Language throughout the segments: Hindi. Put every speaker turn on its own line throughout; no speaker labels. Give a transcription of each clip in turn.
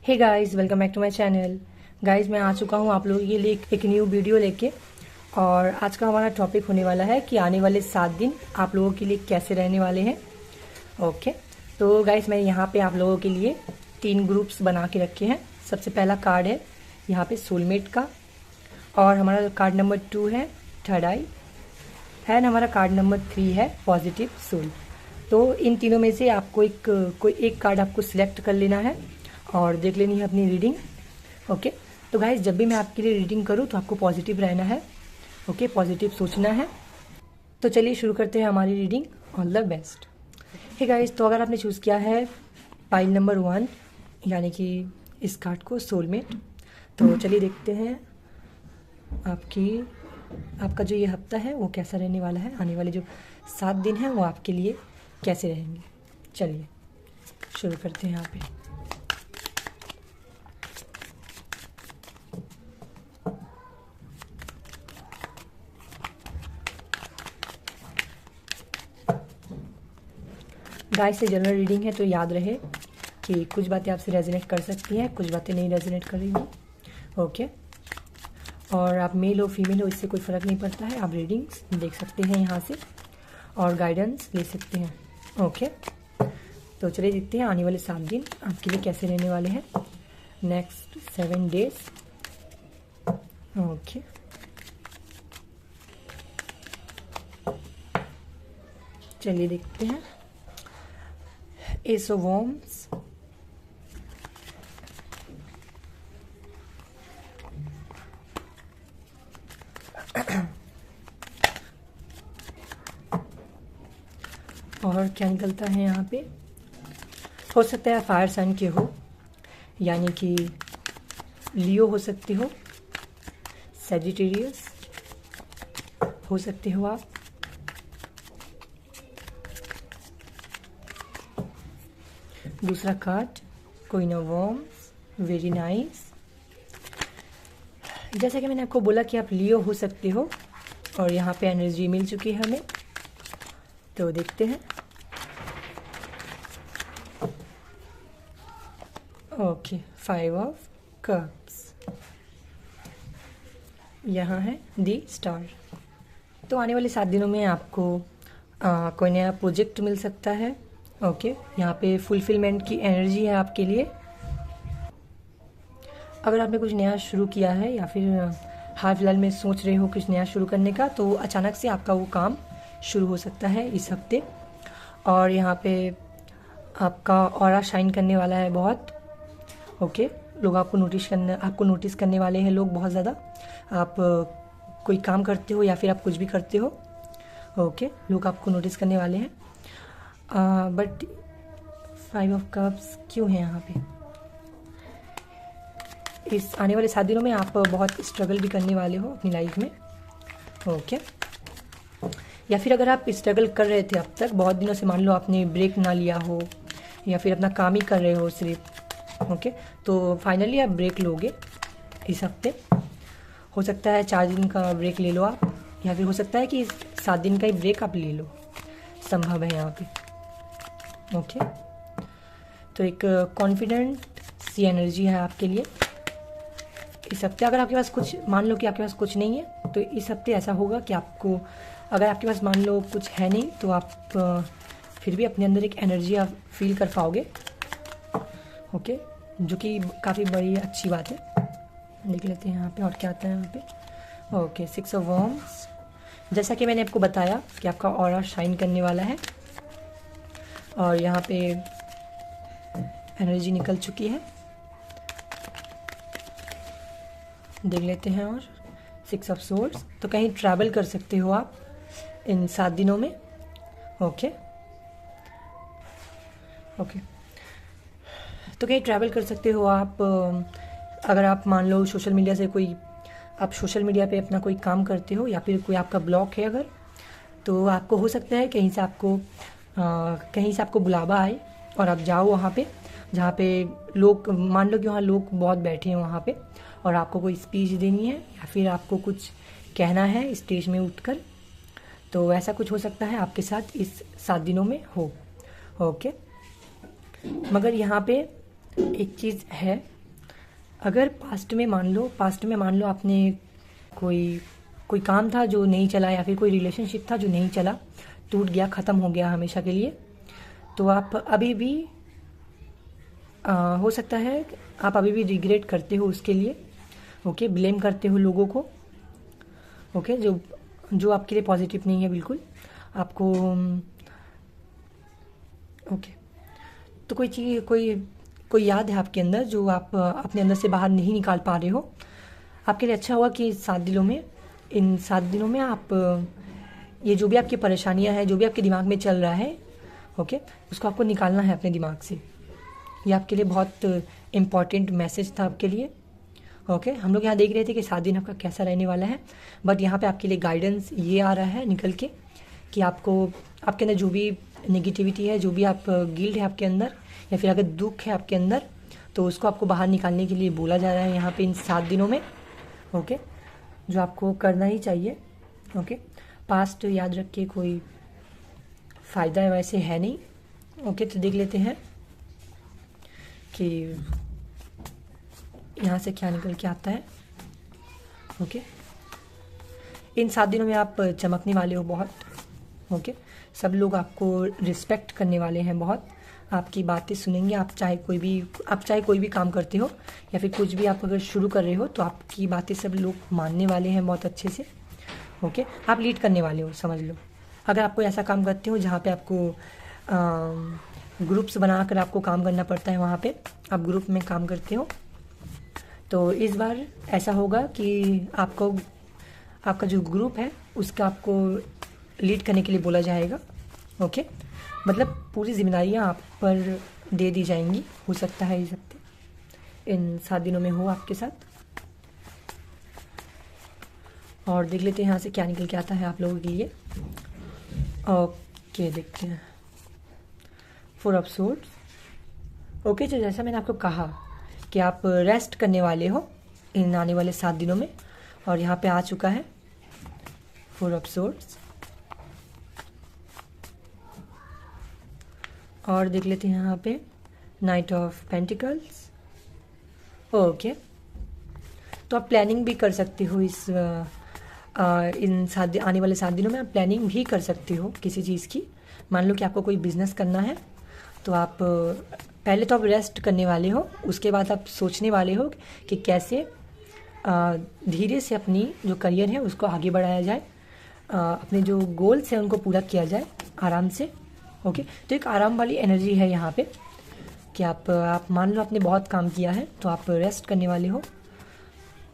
Hey guys, welcome back to my channel. Guys, मैं आ चुका हूँ आप लोगों के लिए एक न्यू वीडियो लेके। और आज का हमारा टॉपिक होने वाला है कि आने वाले 7 दिन आप लोगों के लिए कैसे रहने वाले हैं। ओके, तो गाइस मैं यहाँ पे आप लोगों के लिए 3 ग्रुप्स बना के रखे हैं। सबसे पहला कार्ड है यहाँ पे सोलमेट का, और हमारा कार्ड नंबर 2 है थर्ड आई, एंड हमारा कार्ड नंबर 3 है पॉजिटिव सोल। तो इन तीनों में से आपको कोई एक कार्ड आपको सिलेक्ट कर लेना है और देख लेनी है अपनी रीडिंग। ओके, तो गाइस जब भी मैं आपके लिए रीडिंग करूँ तो आपको पॉजिटिव रहना है। ओके, पॉजिटिव सोचना है। तो चलिए शुरू करते हैं हमारी reading. All the best. Hey guys, तो अगर आपने चूज़ किया है पाइल नंबर 1 यानी कि इस कार्ड को सोलमेट, तो चलिए देखते हैं आपका जो ये हफ्ता है वो कैसा रहने वाला है। आने वाले जो 7 दिन हैं वो आपके लिए कैसे रहेंगे। चलिए शुरू करते हैं यहाँ पे। गाइस से जनरल रीडिंग है, तो याद रहे कि कुछ बातें आपसे रेजोनेट कर सकती हैं, कुछ बातें नहीं रेजोनेट करेंगी। ओके, और आप मेल हो फीमेल हो इससे कोई फ़र्क नहीं पड़ता है। आप रीडिंग्स देख सकते हैं यहाँ से और गाइडेंस ले सकते हैं। ओके, तो चलिए देखते हैं आने वाले 7 दिन आपके लिए कैसे रहने वाले हैं, नेक्स्ट 7 डेज। ओके, चलिए देखते हैं। एस ऑफ वॉन्ड्स, और क्या निकलता है यहाँ पे। हो सकता है फायर साइन के हो, यानी कि लियो हो सकते हो, सैजिटेरियस हो सकते हो आप। दूसरा card queen of wands, very nice. जैसा कि मैंने आपको बोला कि आप लियो हो सकते हो, और यहाँ पे एनर्जी मिल चुकी है हमें, तो देखते हैं। ओके, 5 ऑफ कप्स, यहाँ है दी स्टार। तो आने वाले 7 दिनों में आपको कोई नया प्रोजेक्ट मिल सकता है। ओके, यहाँ पे फुलफिलमेंट की एनर्जी है आपके लिए। अगर आपने कुछ नया शुरू किया है या फिर हाल फिलहाल में सोच रहे हो कुछ नया शुरू करने का, तो अचानक से आपका वो काम शुरू हो सकता है इस हफ्ते। और यहाँ पे आपका ऑरा शाइन करने वाला है बहुत। ओके, लोग आपको नोटिस करने वाले हैं लोग बहुत ज़्यादा। आप कोई काम करते हो या फिर आप कुछ भी करते हो, ओके, लोग आपको नोटिस करने वाले हैं। बट 5 ऑफ कप्स क्यों है यहाँ पे। इस आने वाले 7 दिनों में आप बहुत स्ट्रगल भी करने वाले हो अपनी लाइफ में। ओके, या फिर अगर आप स्ट्रगल कर रहे थे अब तक बहुत दिनों से, मान लो आपने ब्रेक ना लिया हो या फिर अपना काम ही कर रहे हो सिर्फ। ओके, तो फाइनली आप ब्रेक लोगे इस हफ्ते। हो सकता है 4 दिन का ब्रेक ले लो आप, या फिर हो सकता है कि 7 दिन का ही ब्रेक आप ले लो, संभव है यहाँ पे। ओके, तो एक कॉन्फिडेंट सी एनर्जी है आपके लिए इस हफ्ते। अगर आपके पास कुछ, मान लो कि आपके पास कुछ नहीं है, तो इस हफ्ते ऐसा होगा कि आपको, अगर आपके पास मान लो कुछ है नहीं, तो आप फिर भी अपने अंदर एक एनर्जी आप फील कर पाओगे। ओके, जो कि काफ़ी बड़ी अच्छी बात है। देख लेते हैं यहाँ पे और क्या आता है यहाँ पे। Okay, 6 of wands. जैसा कि मैंने आपको बताया कि आपका ऑरा शाइन करने वाला है, और यहाँ पे एनर्जी निकल चुकी है। देख लेते हैं। और 6 ऑफ सोर्ड्स, तो कहीं ट्रैवल कर सकते हो आप इन 7 दिनों में। ओके, तो कहीं ट्रैवल कर सकते हो आप। अगर आप मान लो सोशल मीडिया से आप सोशल मीडिया पे अपना कोई काम करते हो, या फिर कोई आपका ब्लॉग है अगर, तो आपको हो सकता है कहीं से आपको बुलावा आए और आप जाओ वहाँ पे जहाँ पे लोग, मान लो कि वहाँ लोग बहुत बैठे हैं वहाँ पे, और आपको कोई स्पीच देनी है या फिर आपको कुछ कहना है स्टेज में उठकर। तो ऐसा कुछ हो सकता है आपके साथ इस 7 दिनों में हो। ओके, मगर यहाँ पे एक चीज़ है अगर पास्ट में मान लो आपने कोई कोई काम था जो नहीं चला, या फिर कोई रिलेशनशिप था जो नहीं चला, टूट गया, ख़त्म हो गया हमेशा के लिए, तो आप अभी भी हो सकता है आप अभी भी रिग्रेट करते हो उसके लिए। ओके, ब्लेम करते हो लोगों को। ओके, जो जो आपके लिए पॉजिटिव नहीं है बिल्कुल आपको। ओके, तो कोई चीज़ कोई याद है आपके अंदर जो आप अपने अंदर से बाहर नहीं निकाल पा रहे हो। आपके लिए अच्छा हुआ कि इन 7 दिनों में आप ये जो भी आपकी परेशानियां हैं, जो भी आपके दिमाग में चल रहा है, ओके, उसको आपको निकालना है अपने दिमाग से। ये आपके लिए बहुत इम्पॉर्टेंट मैसेज था आपके लिए। ओके, हम लोग यहाँ देख रहे थे कि 7 दिन आपका कैसा रहने वाला है, बट यहाँ पे आपके लिए गाइडेंस ये आ रहा है निकल के कि आपको आपके अंदर जो भी नेगेटिविटी है, जो भी आप गिल्ट है आपके अंदर, या फिर अगर दुख है आपके अंदर, तो उसको आपको बाहर निकालने के लिए बोला जा रहा है यहाँ पे इन 7 दिनों में। ओके, जो आपको करना ही चाहिए। ओके, पास्ट याद रख के कोई फ़ायदा वैसे है नहीं। ओके, तो देख लेते हैं कि यहाँ से क्या निकल के आता है। ओके, इन 7 दिनों में आप चमकने वाले हो बहुत। ओके, सब लोग आपको रिस्पेक्ट करने वाले हैं बहुत, आपकी बातें सुनेंगे। आप चाहे कोई भी काम करते हो, या फिर कुछ भी आप अगर शुरू कर रहे हो, तो आपकी बातें सब लोग मानने वाले हैं बहुत अच्छे से। ओके, आप लीड करने वाले हो, समझ लो। अगर आप कोई ऐसा काम करते हो जहाँ पे आपको ग्रुप्स बनाकर आपको काम करना पड़ता है, वहाँ पे आप ग्रुप में काम करते हो, तो इस बार ऐसा होगा कि आपका जो ग्रुप है उसका आपको लीड करने के लिए बोला जाएगा। ओके, मतलब पूरी जिम्मेदारियाँ आप पर दे दी जाएंगी। हो सकता है इन 7 दिनों में हो आपके साथ। और देख लेते हैं यहाँ से क्या निकल के आता है आप लोगों के लिए। ओके, देखते हैं 4 ऑफ सोर्ड्स। ओके, तो जैसा मैंने आपको कहा कि आप रेस्ट करने वाले हो इन आने वाले 7 दिनों में, और यहाँ पे आ चुका है 4 ऑफ सोर्ड्स। और देख लेते हैं यहाँ पे नाइट ऑफ पेंटिकल्स। ओके, तो आप प्लानिंग भी कर सकते हो इन आने वाले 7 दिनों में आप प्लानिंग भी कर सकते हो किसी चीज़ की। मान लो कि आपको कोई बिजनेस करना है, तो आप पहले तो आप रेस्ट करने वाले हो, उसके बाद आप सोचने वाले हो कि कैसे धीरे से अपनी जो करियर है उसको आगे बढ़ाया जाए, अपने जो गोल्स हैं उनको पूरा किया जाए आराम से। ओके, तो एक आराम वाली एनर्जी है यहाँ पे कि आप मान लो आपने बहुत काम किया है, तो आप रेस्ट करने वाले हो।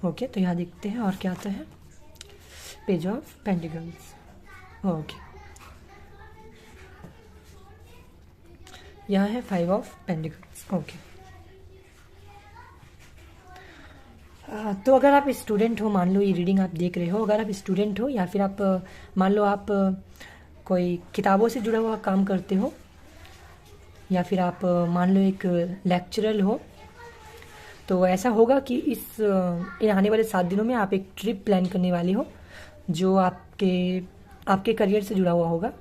ओके, तो यहाँ देखते हैं और क्या आता है। Page of pentacles. ओके, यहाँ है 5 ऑफ पेंटिकल्स। ओके, तो अगर आप स्टूडेंट हो, मान लो ये रीडिंग आप देख रहे हो, अगर आप स्टूडेंट हो, या फिर आप मान लो आप कोई किताबों से जुड़ा हुआ काम करते हो, या फिर आप मान लो एक लेक्चरर हो, तो ऐसा होगा कि इन आने वाले 7 दिनों में आप एक ट्रिप प्लान करने वाले हो जो आपके करियर से जुड़ा हुआ होगा।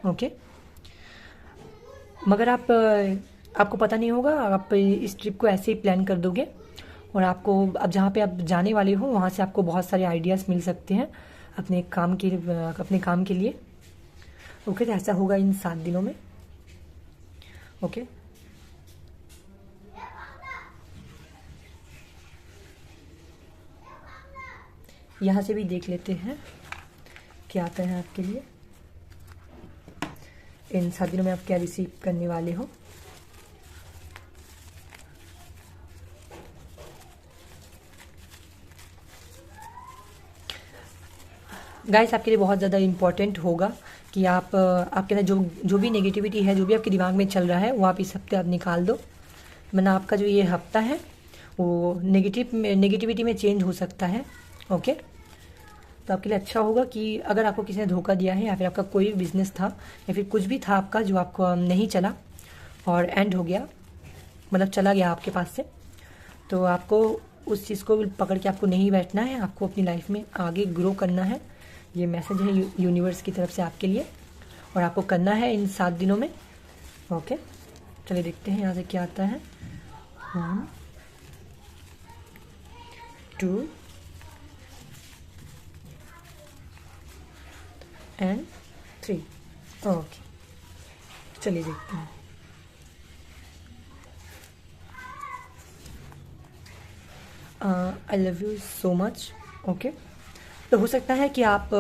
ओके, मगर आपको पता नहीं होगा, आप इस ट्रिप को ऐसे ही प्लान कर दोगे, और अब जहाँ पे आप जाने वाले हो वहाँ से आपको बहुत सारे आइडियाज़ मिल सकते हैं अपने काम के लिए। ओके, तो ऐसा होगा इन 7 दिनों में। ओके, यहाँ से भी देख लेते हैं क्या आता है आपके लिए इन 7 दिनों में, आप क्या रिसीव करने वाले हो। गाइस, आपके लिए बहुत ज़्यादा इम्पॉर्टेंट होगा कि आपके अंदर जो भी नेगेटिविटी है, जो भी आपके दिमाग में चल रहा है, वो आप इस हफ्ते आप निकाल दो, वरना आपका जो ये हफ्ता है वो नेगेटिविटी में चेंज हो सकता है। ओके, तो आपके लिए अच्छा होगा कि अगर आपको किसी ने धोखा दिया है, या फिर आपका कोई बिजनेस था, या फिर कुछ भी था आपका जो आपको नहीं चला और एंड हो गया, मतलब चला गया आपके पास से, तो आपको उस चीज़ को पकड़ के आपको नहीं बैठना है, आपको अपनी लाइफ में आगे ग्रो करना है। ये मैसेज है यूनिवर्स की तरफ से आपके लिए, और आपको करना है इन 7 दिनों में। ओके, चलिए देखते हैं यहाँ से क्या आता है। 1 2 and 3। ओके, चलिए देखते हैं। I love you so much. Okay, तो हो सकता है कि आप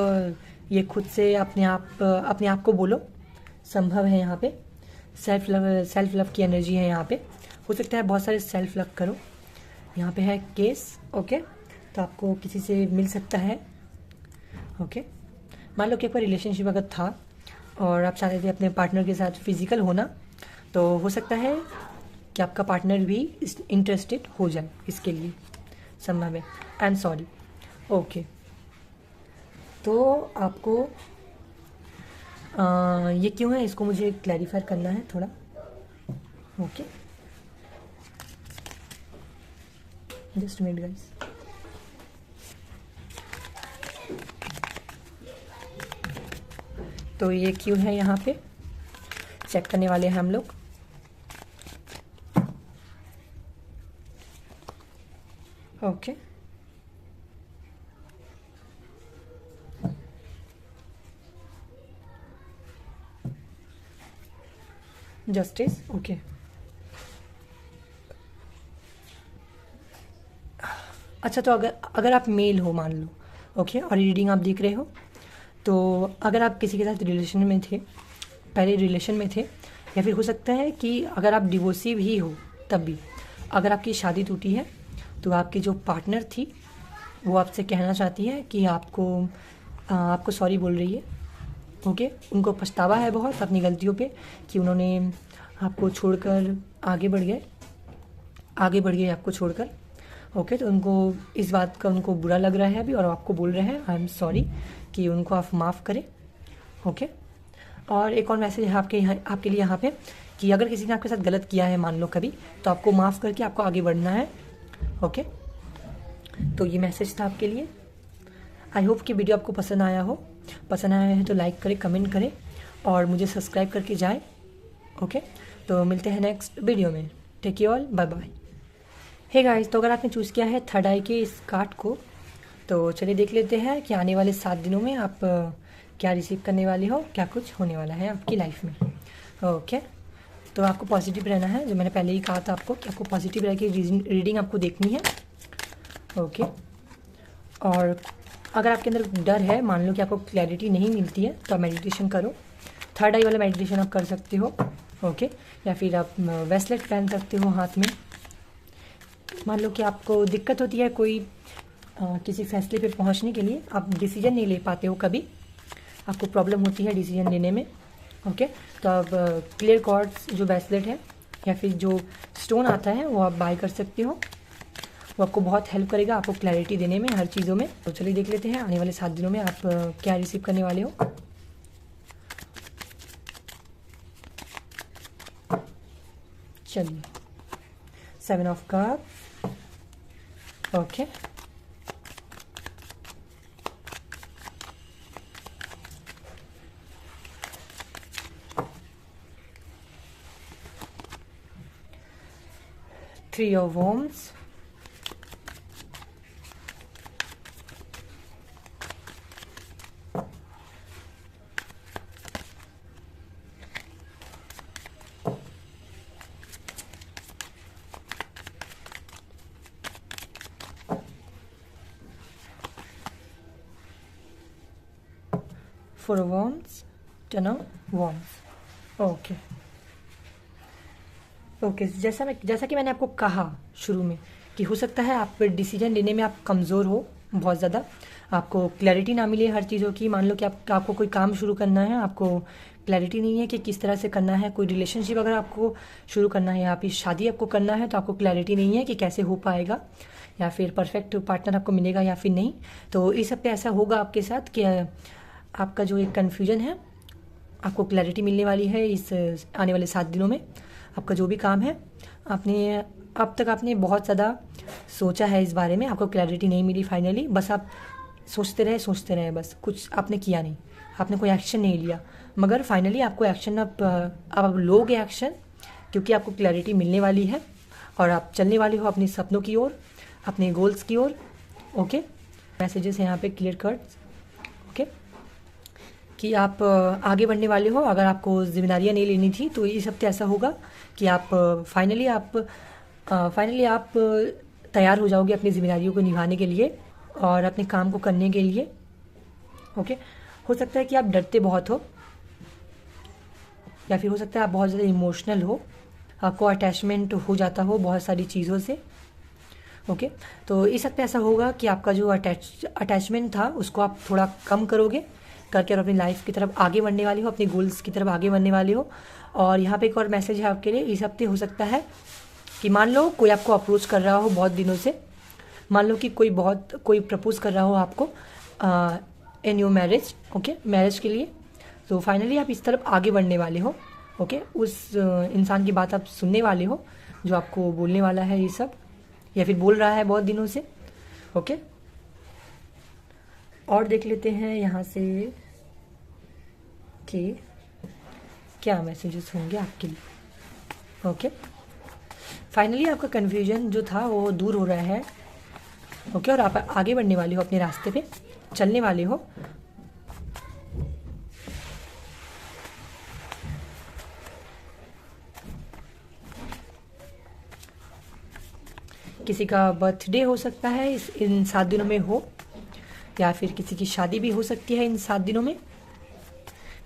ये खुद से अपने आप को बोलो, संभव है यहाँ पे। सेल्फ लव की एनर्जी है यहाँ पे। हो सकता है बहुत सारे सेल्फ लव करो। यहाँ पे है केस। ओके, तो आपको किसी से मिल सकता है। ओके, मान लो कि एक बार रिलेशनशिप अगर था और आप चाहते थे अपने पार्टनर के साथ फिजिकल होना, तो हो सकता है कि आपका पार्टनर भी इंटरेस्टेड हो जाए इसके लिए, संभव है। I am sorry. ओके, तो आपको ये क्यों है इसको मुझे क्लैरिफाई करना है थोड़ा। Okay, just minute guys. तो ये क्यों है यहाँ पे चेक करने वाले हैं हम लोग। Okay, justice. ओके, अच्छा, तो अगर आप मेल हो मान लो, ओके, और रीडिंग आप देख रहे हो, तो अगर आप किसी के साथ रिलेशन में थे, पहले रिलेशन में थे, या फिर हो सकता है कि अगर आप डिवोर्सी भी हो तब भी, अगर आपकी शादी टूटी है तो आपकी जो पार्टनर थी वो आपसे कहना चाहती है कि आपको सॉरी बोल रही है। ओके, उनको पछतावा है बहुत अपनी गलतियों पे कि उन्होंने आपको छोड़कर आगे बढ़ गए आपको छोड़कर। ओके, तो उनको इस बात का उनको बुरा लग रहा है अभी, और आपको बोल रहे हैं आई एम सॉरी, कि उनको आप माफ़ करें। ओके, और एक और मैसेज है आपके लिए यहाँ पे कि अगर किसी ने आपके साथ गलत किया है मान लो कभी, तो आपको माफ़ करके आपको आगे बढ़ना है। ओके, तो ये मैसेज था आपके लिए। आई होप कि वीडियो आपको पसंद आया है तो लाइक करें, कमेंट करें और मुझे सब्सक्राइब करके जाएं। ओके, तो मिलते हैं नेक्स्ट वीडियो में। Take you all, bye bye. Hey guys, तो अगर आपने चूज़ किया है थर्ड आई के इस कार्ड को, तो चलिए देख लेते हैं कि आने वाले 7 दिनों में आप क्या रिसीव करने वाले हो, क्या कुछ होने वाला है आपकी लाइफ में। ओके, तो आपको पॉजिटिव रहना है, जो मैंने पहले ही कहा था आपको कि आपको पॉजिटिव रह के रीडिंग आपको देखनी है। ओके, और अगर आपके अंदर डर है, मान लो कि आपको क्लैरिटी नहीं मिलती है, तो आप मेडिटेशन करो। थर्ड आई वाला मेडिटेशन आप कर सकते हो। ओके, या फिर आप ब्रेसलेट पहन सकते हो हाथ में। मान लो कि आपको दिक्कत होती है कोई किसी फैसले पे पहुंचने के लिए, आप डिसीजन नहीं ले पाते हो, कभी आपको प्रॉब्लम होती है डिसीजन लेने में। ओके, तो आप क्लियर कॉर्ड्स जो ब्रेसलेट है या फिर जो स्टोन आता है वो आप बाय कर सकते हो। वो आपको बहुत हेल्प करेगा आपको क्लैरिटी देने में हर चीज़ों में। तो चलिए देख लेते हैं आने वाले 7 दिनों में आप क्या रिसीव करने वाले हो। चलिए, 7 of cups. Okay, Three of Wands, Four of Wands, Ten of Wands। Okay okay, जैसा कि मैंने आपको कहा शुरू में कि हो सकता है आप डिसीजन लेने में आप कमज़ोर हो बहुत ज़्यादा, आपको क्लैरिटी ना मिले हर चीज़ों की। मान लो कि आपको कोई काम शुरू करना है, आपको क्लैरिटी नहीं है कि किस तरह से करना है। कोई रिलेशनशिप अगर आपको शुरू करना है या फिर शादी आपको करना है, तो आपको क्लैरिटी नहीं है कि कैसे हो पाएगा या फिर परफेक्ट पार्टनर आपको मिलेगा या फिर नहीं। तो इस सब पे ऐसा होगा आपके साथ कि आपका जो एक कन्फ्यूजन है, आपको क्लैरिटी मिलने वाली है इस आने वाले 7 दिनों में। आपका जो भी काम है, अब तक आपने बहुत ज़्यादा सोचा है इस बारे में, आपको क्लैरिटी नहीं मिली फाइनली। बस आप सोचते रहे, बस कुछ आपने किया नहीं, आपने कोई एक्शन नहीं लिया। मगर फाइनली आपको एक्शन अब लोगे एक्शन, क्योंकि आपको क्लैरिटी मिलने वाली है और आप चलने वाले हो अपने सपनों की ओर, अपने गोल्स की ओर। ओके, मैसेजेस हैं यहाँ पे क्लियर कट। ओके, कि आप आगे बढ़ने वाले हो। अगर आपको जिम्मेदारियाँ नहीं लेनी थी तो इस हफ्ते ऐसा होगा कि आप फाइनली आप तैयार हो जाओगे अपनी जिम्मेदारियों को निभाने के लिए और अपने काम को करने के लिए। ओके, हो सकता है कि आप डरते बहुत हो, या फिर हो सकता है आप बहुत ज़्यादा इमोशनल हो, आपको अटैचमेंट हो जाता हो बहुत सारी चीज़ों से। ओके, तो इस हफ्ते ऐसा होगा कि आपका जो अटैचमेंट था उसको आप थोड़ा कम करोगे, करके और अपनी लाइफ की तरफ आगे बढ़ने वाले हो, अपने गोल्स की तरफ आगे बढ़ने वाले हो। और यहाँ पे एक और मैसेज है आपके लिए। इस हफ्ते हो सकता है कि मान लो कोई आपको अप्रोच कर रहा हो बहुत दिनों से, मान लो कि कोई प्रपोज कर रहा हो आपको in your marriage. Okay, marriage के लिए। तो फाइनली आप इस तरफ आगे बढ़ने वाले हो। ओके, उस इंसान की बात आप सुनने वाले हो जो आपको बोलने वाला है ये सब, या फिर बोल रहा है बहुत दिनों से। ओके, और देख लेते हैं यहाँ से कि क्या मैसेजेस होंगे आपके लिए। ओके, फाइनली आपका कन्फ्यूजन जो था वो दूर हो रहा है। ओके, और आप आगे बढ़ने वाले हो, अपने रास्ते पे चलने वाले हो। किसी का बर्थडे हो सकता है इन 7 दिनों में हो, या फिर किसी की शादी भी हो सकती है इन 7 दिनों में,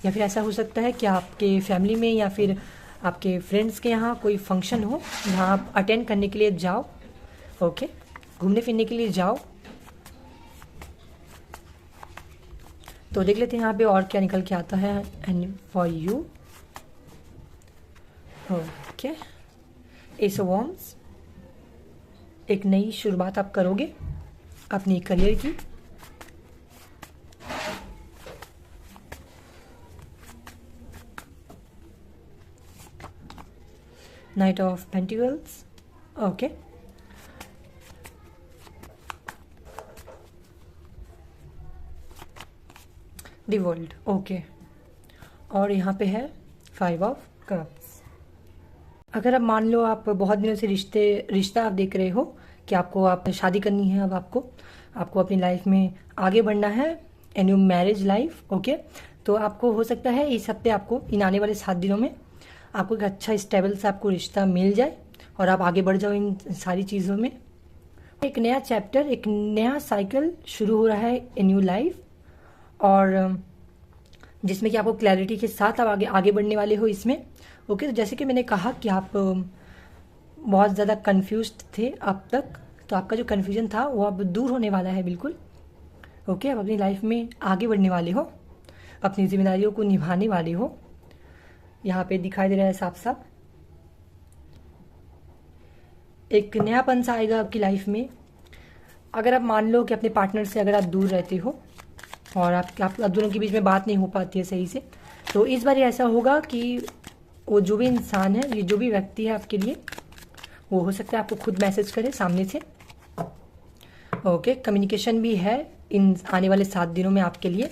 या फिर ऐसा हो सकता है कि आपके फैमिली में या फिर आपके फ्रेंड्स के यहाँ कोई फंक्शन हो जहाँ आप अटेंड करने के लिए जाओ। ओके, घूमने फिरने के लिए जाओ। तो देख लेते हैं यहाँ पे और क्या निकल के आता है। And for you, okay, S of wands, एक नई शुरुआत आप करोगे अपनी करियर की। Night of pentacles, okay, the world, okay, और यहाँ पे है 5 ऑफ कप्स। अगर अब मान लो आप बहुत दिनों से रिश्ता आप देख रहे हो कि आप शादी करनी है, अब आपको अपनी लाइफ में आगे बढ़ना है, and you marriage life. Okay, तो आपको हो सकता है इस हफ्ते आपको इन आने वाले 7 दिनों में आपको एक अच्छा स्टेबल से आपको रिश्ता मिल जाए और आप आगे बढ़ जाओ इन सारी चीज़ों में। एक नया चैप्टर, एक नया साइकिल शुरू हो रहा है इन योर लाइफ, और जिसमें कि आपको क्लैरिटी के साथ आप आगे बढ़ने वाले हो इसमें। ओके, तो जैसे कि मैंने कहा कि आप बहुत ज़्यादा कंफ्यूज्ड थे अब तक, तो आपका जो कन्फ्यूजन था वो अब दूर होने वाला है बिल्कुल। ओके, आप अपनी लाइफ में आगे बढ़ने वाले हो, अपनी जिम्मेदारियों को निभाने वाले हो। यहाँ पे दिखाई दे रहा है साफ साफ एक नयापन सा आएगा आपकी लाइफ में। अगर आप मान लो कि अपने पार्टनर से अगर आप दूर रहते हो और आप दोनों के बीच में बात नहीं हो पाती है सही से, तो इस बार ऐसा होगा कि वो जो भी इंसान है, ये जो भी व्यक्ति है आपके लिए, वो हो सकता है आपको खुद मैसेज करे सामने से। ओके, कम्युनिकेशन भी है इन आने वाले 7 दिनों में आपके लिए।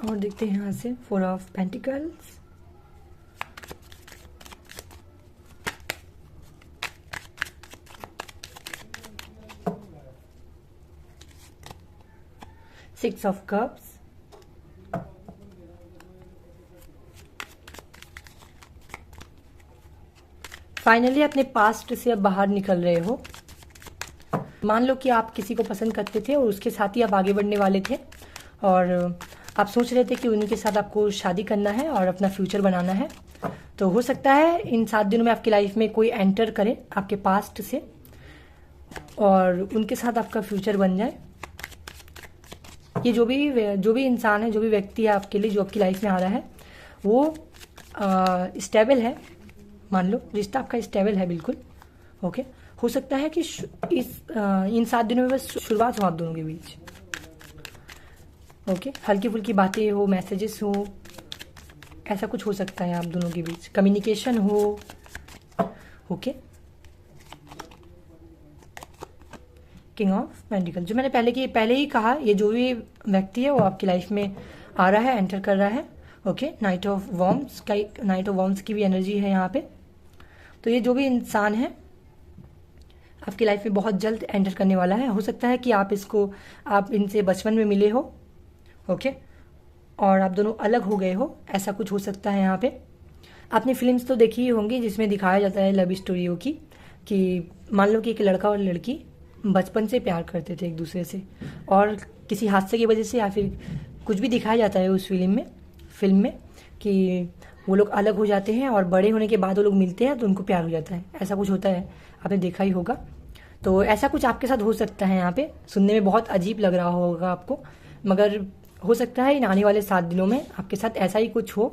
और देखते हैं यहाँ से 4 of pentacles, six of cups, finally अपने पास्ट से अब बाहर निकल रहे हो। मान लो कि आप किसी को पसंद करते थे और उसके साथ ही आप आगे बढ़ने वाले थे, और आप सोच रहे थे कि उनके साथ आपको शादी करना है और अपना फ्यूचर बनाना है। तो हो सकता है इन 7 दिनों में आपकी लाइफ में कोई एंटर करे आपके पास्ट से और उनके साथ आपका फ्यूचर बन जाए। ये जो भी इंसान है, जो भी व्यक्ति है आपके लिए, जो आपकी लाइफ में आ रहा है, वो स्टेबल है। मान लो रिश्ता आपका स्टेबल है बिल्कुल। ओके, हो सकता है कि इन 7 दिनों में बस शुरुआत हो आप दोनों के बीच। ओके, हल्की फुल्की बातें हो, मैसेजेस हो, ऐसा कुछ हो सकता है आप दोनों के बीच, कम्युनिकेशन हो। ओके, किंग ऑफ पेंटिकल, जो मैंने पहले ही कहा, ये जो भी व्यक्ति है वो आपकी लाइफ में आ रहा है, एंटर कर रहा है। ओके, नाइट ऑफ वॉर्म्स की भी एनर्जी है यहाँ पे। तो ये जो भी इंसान है आपकी लाइफ में बहुत जल्द एंटर करने वाला है। हो सकता है कि आप इनसे बचपन में मिले हो, ओके, और आप दोनों अलग हो गए हो, ऐसा कुछ हो सकता है यहाँ पे। आपने फिल्म्स तो देखी ही होंगी जिसमें दिखाया जाता है लव स्टोरियों की, कि मान लो कि एक लड़का और लड़की बचपन से प्यार करते थे एक दूसरे से, और किसी हादसे की वजह से या फिर कुछ भी दिखाया जाता है उस फिल्म में कि वो लोग अलग हो जाते हैं और बड़े होने के बाद वो लोग मिलते हैं तो उनको प्यार हो जाता है, ऐसा कुछ होता है, आपने देखा ही होगा। तो ऐसा कुछ आपके साथ हो सकता है यहाँ पे। सुनने में बहुत अजीब लग रहा होगा आपको, मगर हो सकता है इन आने वाले 7 दिनों में आपके साथ ऐसा ही कुछ हो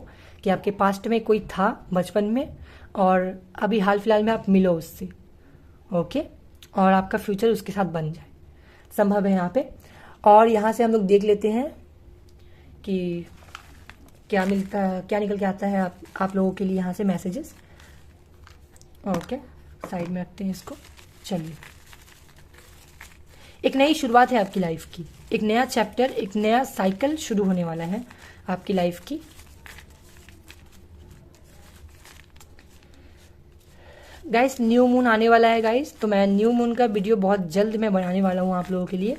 कि आपके पास्ट में कोई था बचपन में और अभी हाल फिलहाल में आप मिलो उससे, ओके, और आपका फ्यूचर उसके साथ बन जाए, संभव है यहाँ पे। और यहाँ से हम लोग देख लेते हैं कि क्या निकल के आता है आप लोगों के लिए यहाँ से मैसेजेस। ओके, साइड में रखते हैं इसको। चलिए, एक नई शुरुआत है आपकी लाइफ की, एक नया चैप्टर, एक नया साइकिल शुरू होने वाला है आपकी लाइफ की। गाइस, न्यू मून आने वाला है गाइस, तो मैं न्यू मून का वीडियो बहुत जल्द मैं बनाने वाला हूँ आप लोगों के लिए,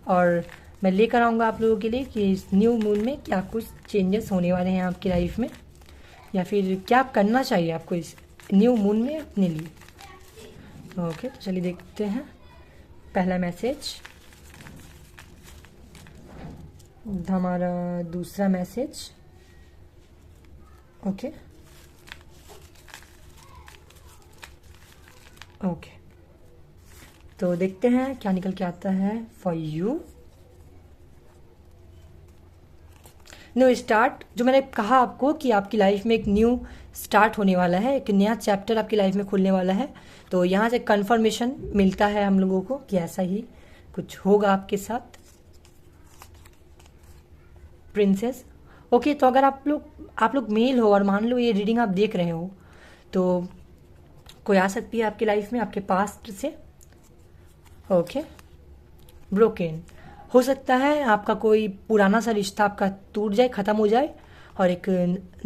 और मैं लेकर आऊँगा आप लोगों के लिए कि इस न्यू मून में क्या कुछ चेंजेस होने वाले हैं आपकी लाइफ में, या फिर क्या करना चाहिए आपको इस न्यू मून में अपने लिए। ओके, तो चलिए देखते हैं पहला मैसेज, हमारा दूसरा मैसेज। ओके ओके, तो देखते हैं क्या निकल के आता है फॉर यू। न्यू स्टार्ट, जो मैंने कहा आपको कि आपकी लाइफ में एक न्यू स्टार्ट होने वाला है, एक नया चैप्टर आपकी लाइफ में खुलने वाला है, तो यहाँ से कंफर्मेशन मिलता है हम लोगों को कि ऐसा ही कुछ होगा आपके साथ, प्रिंसेस। ओके, तो अगर आप लोग मेल हो और मान लो ये रीडिंग आप देख रहे हो, तो कोई आ सकती है आपकी लाइफ में आपके पास्ट से। ओके, ब्रोकन, हो सकता है आपका कोई पुराना सा रिश्ता आपका टूट जाए, ख़त्म हो जाए, और एक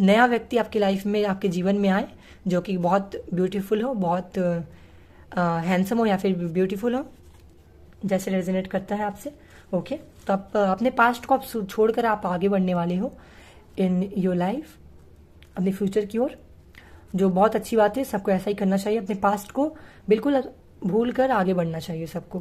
नया व्यक्ति आपकी लाइफ में, आपके जीवन में आए, जो कि बहुत ब्यूटीफुल हो, बहुत हैंडसम हो या फिर ब्यूटीफुल हो, जैसे रेजोनेट करता है आपसे। ओके, तो आप अपने पास्ट को आप छोड़कर आप आगे बढ़ने वाले हो इन योर लाइफ, अपने फ्यूचर की ओर, जो बहुत अच्छी बात है। सबको ऐसा ही करना चाहिए, अपने पास्ट को बिल्कुल भूल कर आगे बढ़ना चाहिए सबको।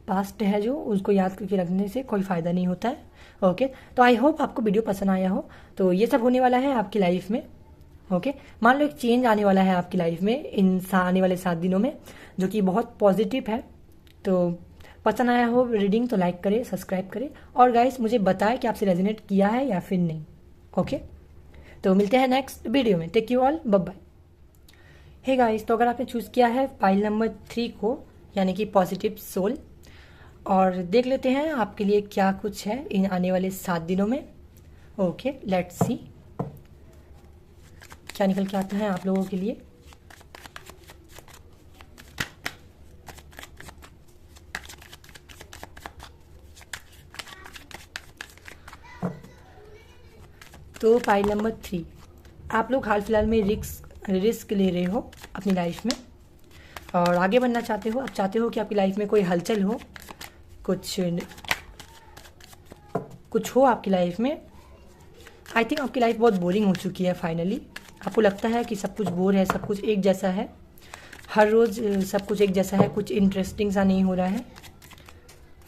पास्ट है जो, उसको याद करके रखने से कोई फ़ायदा नहीं होता है। ओके, तो आई होप आपको वीडियो पसंद आया हो। तो ये सब होने वाला है आपकी लाइफ में। ओके, मान लो एक चेंज आने वाला है आपकी लाइफ में इन आने वाले 7 दिनों में, जो कि बहुत पॉजिटिव है। तो पसंद आया हो रीडिंग तो लाइक करें, सब्सक्राइब करें, और गाइस मुझे बताएं कि आपसे रेजोनेट किया है या फिर नहीं। ओके, तो मिलते हैं नेक्स्ट वीडियो में। Take you all, bye bye. Hey guys, तो अगर आपने चूज़ किया है पाइल नंबर 3 को, यानी कि पॉजिटिव सोल, और देख लेते हैं आपके लिए क्या कुछ है इन आने वाले 7 दिनों में। ओके, लेट्स सी क्या निकल के आता है आप लोगों के लिए। तो पाइल नंबर 3, आप लोग हाल फिलहाल में रिस्क ले रहे हो अपनी लाइफ में और आगे बढ़ना चाहते हो। आप चाहते हो कि आपकी लाइफ में कोई हलचल हो, कुछ हो आपकी लाइफ में। आई थिंक आपकी लाइफ बहुत बोरिंग हो चुकी है फाइनली। आपको लगता है कि सब कुछ बोर है, सब कुछ एक जैसा है, हर रोज़ सब कुछ एक जैसा है, कुछ इंटरेस्टिंग सा नहीं हो रहा है।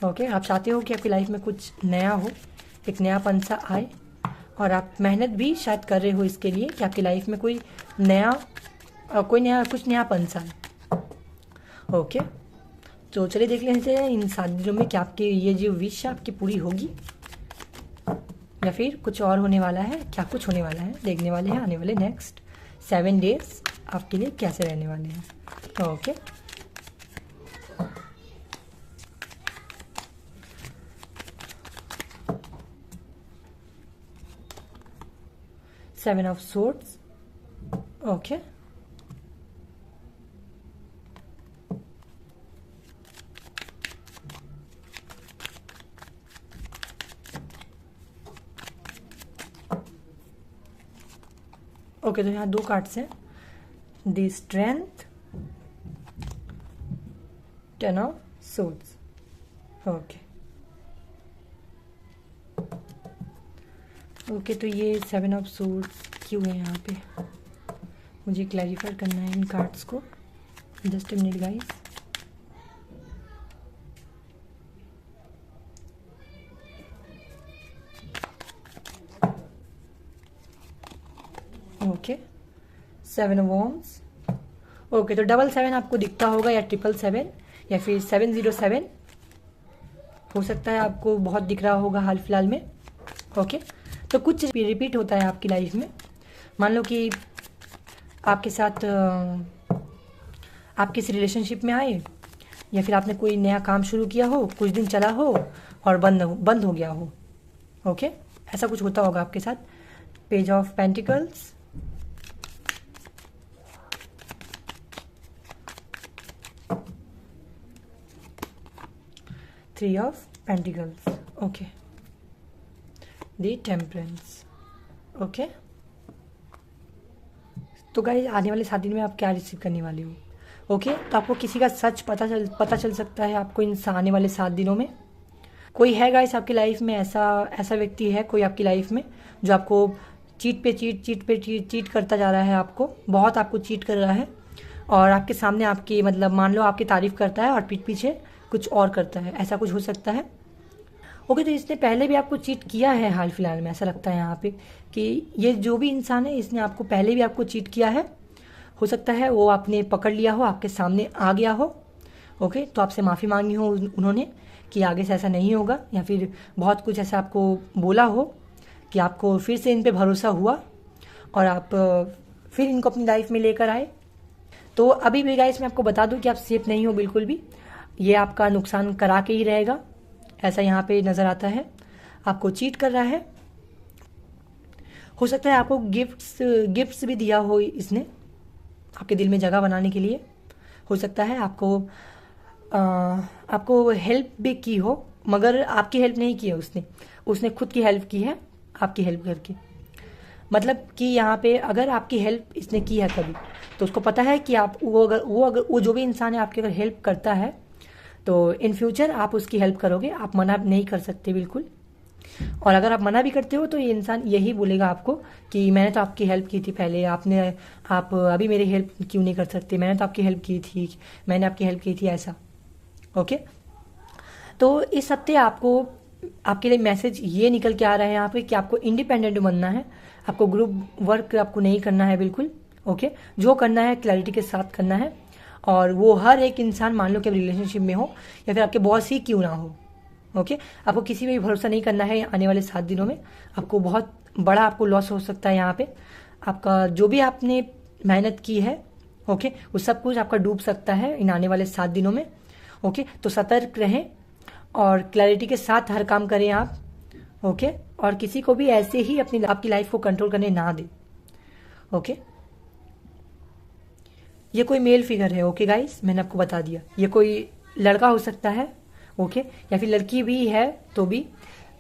ओके, आप चाहते हो कि आपकी लाइफ में कुछ नया हो, एक नयापन सा आए, और आप मेहनत भी शायद कर रहे हो इसके लिए कि आपकी लाइफ में कुछ नयापन सा आए। ओके, तो चलिए देख लेते हैं इन 7 दिनों में क्या आपकी ये जो विश है आपकी पूरी होगी या फिर कुछ और होने वाला है। क्या कुछ होने वाला है देखने वाले हैं आने वाले नेक्स्ट 7 डेज आपके लिए कैसे रहने वाले हैं। Okay, seven of swords. Okay, okay, तो यहाँ 2 कार्ड्स हैं, the strength, 10 of swords. Okay okay, तो ये 7 ऑफ सोर्ड्स क्यों है यहाँ पे, मुझे क्लैरिफाई करना है इन कार्ड्स को। Just a minute guys. Okay, 7 of wands. Okay, तो 777 आपको दिखता होगा, या 777 या फिर 707 हो सकता है, आपको बहुत दिख रहा होगा हाल फिलहाल में। ओके, तो कुछ रिपीट होता है आपकी लाइफ में। मान लो कि आपके साथ आप किसी रिलेशनशिप में आए, या फिर आपने कोई नया काम शुरू किया हो, कुछ दिन चला हो और बंद हो गया हो। ओके, ऐसा कुछ होता होगा आपके साथ। Page of pentacles, three of pentacles. Okay, the temperance. Okay, तो गाइस आने वाले 7 दिन में आप क्या रिसीव करने वाले हो। ओके, तो आपको किसी का सच पता चल सकता है आपको इन आने वाले 7 दिनों में। कोई है गाइस आपकी लाइफ में, ऐसा व्यक्ति है कोई आपकी लाइफ में जो आपको चीट करता जा रहा है, आपको बहुत आपको चीट कर रहा है, और आपके सामने आपकी मतलब मान लो आपकी तारीफ करता है और पीठ पीछे कुछ और करता है, ऐसा कुछ हो सकता है। ओके, तो इसने पहले भी आपको चीट किया है हाल फिलहाल में, ऐसा लगता है यहाँ पे कि ये जो भी इंसान है इसने आपको पहले भी आपको चीट किया है। हो सकता है वो आपने पकड़ लिया हो, आपके सामने आ गया हो। ओके, तो आपसे माफ़ी मांगी हो उन्होंने कि आगे से ऐसा नहीं होगा, या फिर बहुत कुछ ऐसा आपको बोला हो कि आपको फिर से इन पे भरोसा हुआ और आप फिर इनको अपनी लाइफ में लेकर आए। तो अभी भी गाइस मैं आपको बता दूं कि आप सेफ नहीं हो बिल्कुल भी, ये आपका नुकसान करा के ही रहेगा, ऐसा यहाँ पे नज़र आता है। आपको चीट कर रहा है। हो सकता है आपको गिफ्ट्स भी दिया हो इसने आपके दिल में जगह बनाने के लिए। हो सकता है आपको हेल्प भी की हो, मगर आपकी हेल्प नहीं की है उसने खुद की हेल्प की है आपकी हेल्प करके। मतलब कि यहाँ पे अगर आपकी हेल्प इसने की है कभी, तो उसको पता है कि आप वो जो भी इंसान है आपकी अगर हेल्प करता है तो इन फ्यूचर आप उसकी हेल्प करोगे, आप मना नहीं कर सकते बिल्कुल। और अगर आप मना भी करते हो तो ये इंसान यही बोलेगा आपको कि मैंने तो आपकी हेल्प की थी पहले, आप अभी मेरी हेल्प क्यों नहीं कर सकते, मैंने तो आपकी हेल्प की थी, मैंने आपकी हेल्प की थी, ऐसा। ओके, तो इस हफ्ते आपके लिए मैसेज ये निकल के आ रहा है यहाँ पे कि आपको इंडिपेंडेंट बनना है, आपको ग्रुप वर्क आपको नहीं करना है बिल्कुल। ओके, जो करना है क्लैरिटी के साथ करना है, और वो हर एक इंसान, मान लो कि आप रिलेशनशिप में हो या फिर आपके बॉस ही क्यों ना हो। ओके, आपको किसी पे भी भरोसा नहीं करना है आने वाले 7 दिनों में। आपको बहुत बड़ा आपको लॉस हो सकता है यहाँ पे, आपका जो भी आपने मेहनत की है, ओके, वो सब कुछ आपका डूब सकता है इन आने वाले 7 दिनों में। ओके, तो सतर्क रहें और क्लैरिटी के साथ हर काम करें आप। ओके, और किसी को भी ऐसे ही आपकी लाइफ को कंट्रोल करने ना दें। ओके, ये कोई मेल फिगर है। ओके गाइस, मैंने आपको बता दिया, ये कोई लड़का हो सकता है, ओके, या फिर लड़की भी है तो भी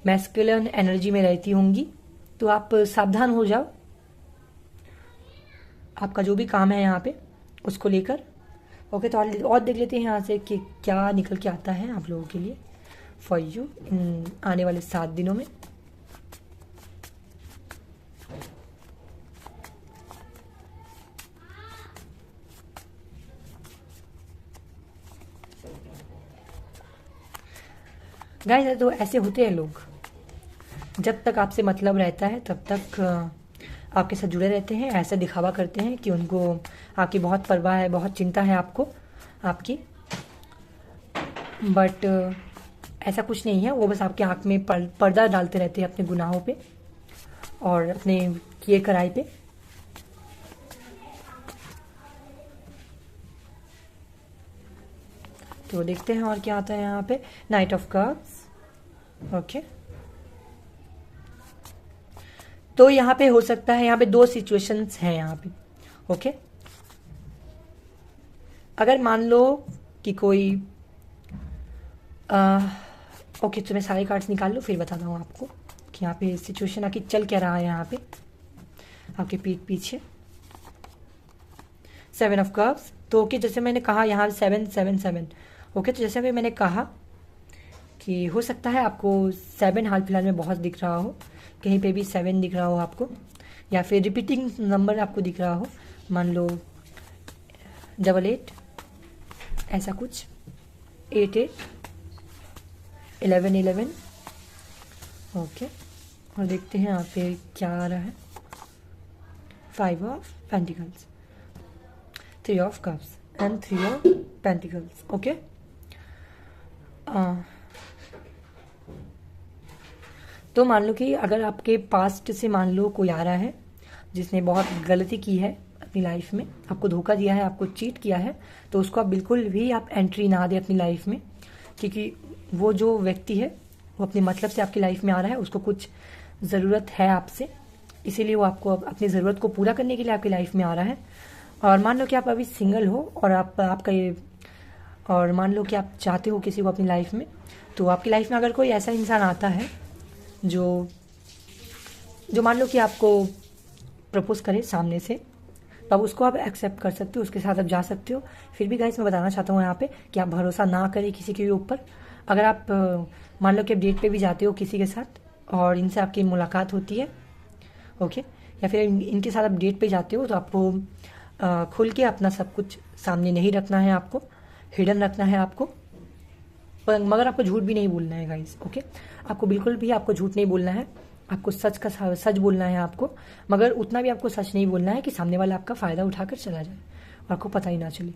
मैस्कुलिन एनर्जी में रहती होंगी, तो आप सावधान हो जाओ आपका जो भी काम है यहाँ पे उसको लेकर। ओके, तो और देख लेते हैं यहाँ से कि क्या निकल के आता है आप लोगों के लिए फॉर यू इन आने वाले 7 दिनों में। गाइस, तो ऐसे होते हैं लोग, जब तक आपसे मतलब रहता है तब तक आपके साथ जुड़े रहते हैं, ऐसा दिखावा करते हैं कि उनको आपकी बहुत परवाह है, बहुत चिंता है आपको आपकी, बट ऐसा कुछ नहीं है। वो बस आपके आँख में पर्दा डालते रहते हैं अपने गुनाहों पे और अपने किए कराए पे। तो देखते हैं और क्या आता है यहाँ पे। Night of cups. ओके, तो यहाँ पे हो सकता है, यहाँ पे 2 सिचुएशंस हैं यहाँ पे। ओके, अगर मान लो कि कोई ओके, तो मैं सारे कार्ड्स निकाल लूँ फिर बताता हूँ आपको कि यहाँ पे सिचुएशन आके चल क्या रहा है यहाँ पे आपके पीठ पीछे। 7 ऑफ कप्स। तो ओके, जैसे मैंने कहा यहाँ 7 7 7। ओके, तो जैसे भी मैंने कहा कि हो सकता है आपको 7 हाल फिलहाल में बहुत दिख रहा हो, कहीं पे भी 7 दिख रहा हो आपको, या फिर रिपीटिंग नंबर आपको दिख रहा हो, मान लो 88 ऐसा कुछ, 8 8, 11 11। ओके, और देखते हैं यहाँ पे क्या आ रहा है। 5 of pentacles, 3 of cups and 3 of pentacles. Okay, तो मान लो कि अगर आपके पास्ट से मान लो कोई आ रहा है जिसने बहुत गलती की है अपनी लाइफ में, आपको धोखा दिया है, आपको चीट किया है, तो उसको आप बिल्कुल भी आप एंट्री ना दें अपनी लाइफ में, क्योंकि वो जो व्यक्ति है वो अपने मतलब से आपकी लाइफ में आ रहा है, उसको कुछ ज़रूरत है आपसे, इसीलिए वो आपको अपनी ज़रूरत को पूरा करने के लिए आपकी लाइफ में आ रहा है। और मान लो कि आप अभी सिंगल हो और आपका ये, और मान लो कि आप चाहते हो किसी को अपनी लाइफ में, तो आपकी लाइफ में अगर कोई ऐसा इंसान आता है जो मान लो कि आपको प्रपोज करे सामने से, तो अब उसको आप एक्सेप्ट कर सकते हो, उसके साथ आप जा सकते हो। फिर भी गाइस मैं बताना चाहता हूँ यहाँ पे कि आप भरोसा ना करें किसी के ऊपर। अगर आप मान लो कि आप डेट पे भी जाते हो किसी के साथ और इनसे आपकी मुलाकात होती है, ओके, या फिर इनके साथ आप डेट पे जाते हो, तो आपको खुल के अपना सब कुछ सामने नहीं रखना है, आपको हिडन रखना है आपको, मगर आपको झूठ भी नहीं बोलना है गाइस। ओके, आपको बिल्कुल भी आपको झूठ नहीं बोलना है, आपको सच का सच बोलना है आपको, मगर उतना भी आपको सच नहीं बोलना है कि सामने वाला आपका फ़ायदा उठाकर चला जाए और आपको पता ही ना चले।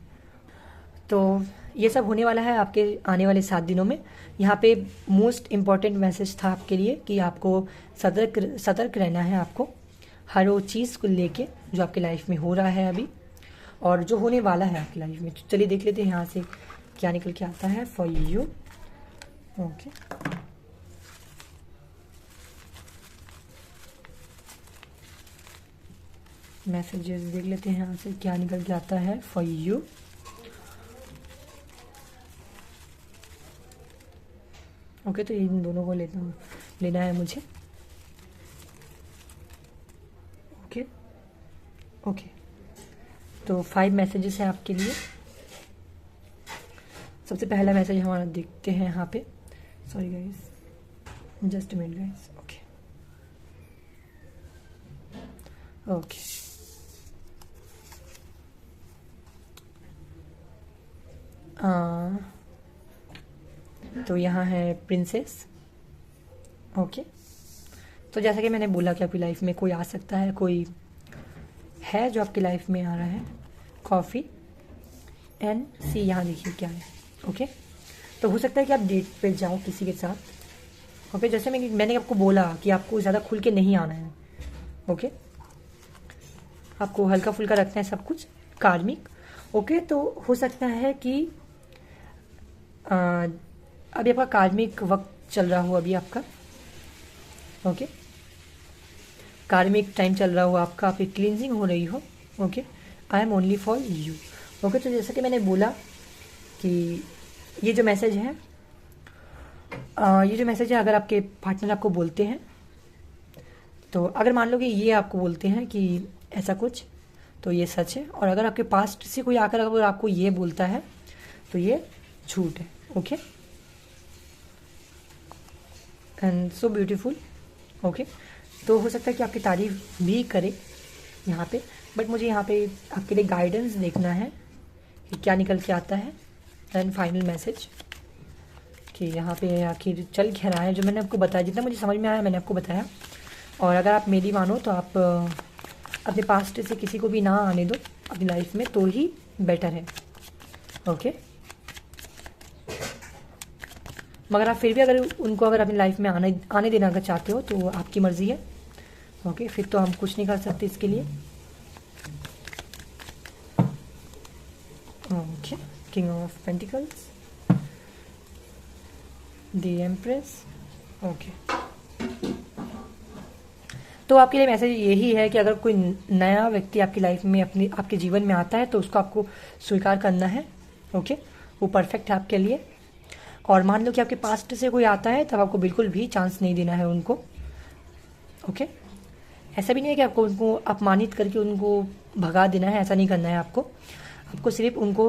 तो ये सब होने वाला है आपके आने वाले 7 दिनों में। यहाँ पे मोस्ट इम्पॉर्टेंट मैसेज था आपके लिए कि आपको सतर्क रहना है, आपको हर वो चीज़ को लेके जो आपकी लाइफ में हो रहा है अभी और जो होने वाला है आपकी लाइफ में। तो चलिए देख लेते हैं यहाँ से क्या निकल के आता है फॉर यू। ओके, मैसेजेस देख लेते हैं यहाँ से क्या निकल के आता है फॉर यू। ओके, तो इन दोनों को लेना है मुझे। ओके ओके, तो 5 मैसेजेस हैं आपके लिए। सबसे पहला मैसेज हमारा देखते हैं यहाँ पे। Sorry guys, just minute guys. Okay okay, तो यहाँ है प्रिंसेस। ओके, तो जैसा कि मैंने बोला कि आपकी लाइफ में कोई आ सकता है, कोई है जो आपकी लाइफ में आ रहा है। कॉफ़ी एंड सी, यहाँ देखिए क्या है। ओके, तो हो सकता है कि आप डेट पे जाओ किसी के साथ। ओके, जैसे मैंने आपको बोला कि आपको ज़्यादा खुल के नहीं आना है। ओके, आपको हल्का फुल्का रखना है सब कुछ कार्मिक। ओके, तो हो सकता है कि अभी आपका कार्मिक वक्त चल रहा हो अभी आपका। ओके, कार्मिक टाइम चल रहा हो आपका, आपकी क्लींजिंग हो रही हो। Okay, I am only for you. Okay, तो जैसा कि मैंने बोला कि ये जो मैसेज है अगर आपके पार्टनर आपको बोलते हैं, तो अगर मान लो कि ये आपको बोलते हैं कि ऐसा कुछ, तो ये सच है। और अगर आपके पास्ट से कोई आकर अगर आपको ये बोलता है तो ये झूठ है। Okay, and so beautiful. Okay, तो हो सकता है कि आपकी तारीफ भी करे यहाँ पे, बट मुझे यहाँ पे आपके लिए गाइडेंस देखना है कि क्या निकल के आता है। एंड फाइनल मैसेज कि यहाँ पे आखिर चल क्या रहा है, जो मैंने आपको बताया, जितना मुझे समझ में आया मैंने आपको बताया। और अगर आप मेरी मानो तो आप अपने पास्ट से किसी को भी ना आने दो अपनी लाइफ में, तो ही बेटर है। ओके, मगर आप फिर भी अगर उनको अपनी लाइफ में आने देना अगर चाहते हो तो आपकी मर्ज़ी है। ओके, फिर तो हम कुछ नहीं कर सकते इसके लिए। Okay, king of pentacles, the empress. Okay, तो आपके लिए मैसेज यही है कि अगर कोई नया व्यक्ति आपकी लाइफ में आपके जीवन में आता है तो उसको आपको स्वीकार करना है। ओके, वो परफेक्ट है आपके लिए। और मान लो कि आपके पास्ट से कोई आता है तब आपको बिल्कुल भी चांस नहीं देना है उनको। ओके, ऐसा भी नहीं है कि आपको उनको अपमानित करके उनको भगा देना है, ऐसा नहीं करना है आपको। आपको सिर्फ उनको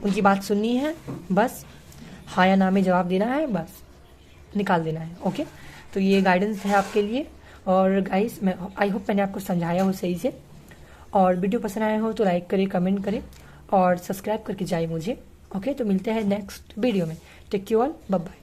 उनकी बात सुननी है, बस हाँ या ना में जवाब देना है, बस निकाल देना है। ओके, तो ये गाइडेंस है आपके लिए। और गाइस, मैं आई होप मैंने आपको समझाया हो सही से। और वीडियो पसंद आया हो तो लाइक करें, कमेंट करें और सब्सक्राइब करके जाए मुझे। ओके, तो मिलते हैं नेक्स्ट वीडियो में। Take care all, bye bye.